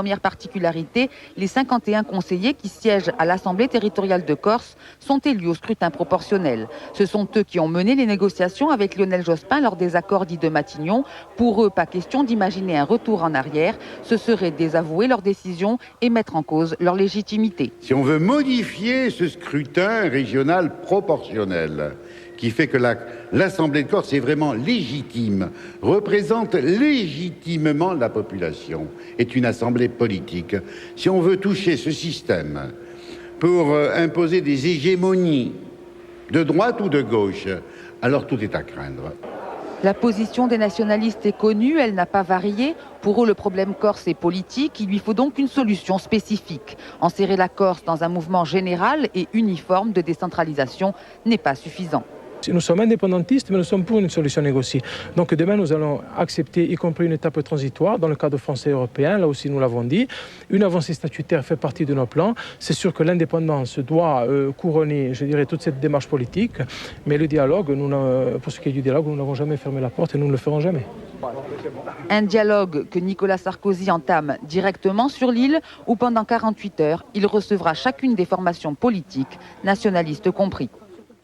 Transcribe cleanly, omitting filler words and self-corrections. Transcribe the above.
première particularité, les 51 conseillers qui siègent à l'Assemblée territoriale de Corse sont élus au scrutin proportionnel. Ce sont eux qui ont mené les négociations avec Lionel Jospin lors des accords dits de Matignon. Pour eux, pas question d'imaginer un retour en arrière. Ce serait désavouer leurs décisions et mettre en cause leur légitimité. Si on veut modifier ce scrutin régional proportionnel, qui fait que l'Assemblée de Corse est vraiment légitime, représente légitimement la population, est une assemblée politique. Si on veut toucher ce système pour imposer des hégémonies de droite ou de gauche, alors tout est à craindre. La position des nationalistes est connue, elle n'a pas varié. Pour eux, le problème corse est politique, il lui faut donc une solution spécifique. Enserrer la Corse dans un mouvement général et uniforme de décentralisation n'est pas suffisant. Nous sommes indépendantistes, mais nous sommes pour une solution négociée. Donc demain, nous allons accepter, y compris une étape transitoire, dans le cadre français et européen, là aussi nous l'avons dit. Une avancée statutaire fait partie de nos plans. C'est sûr que l'indépendance doit couronner, je dirais, toute cette démarche politique. Mais le dialogue, pour ce qui est du dialogue, nous n'avons jamais fermé la porte et nous ne le ferons jamais. Un dialogue que Nicolas Sarkozy entame directement sur l'île, où pendant 48 heures, il recevra chacune des formations politiques, nationalistes compris.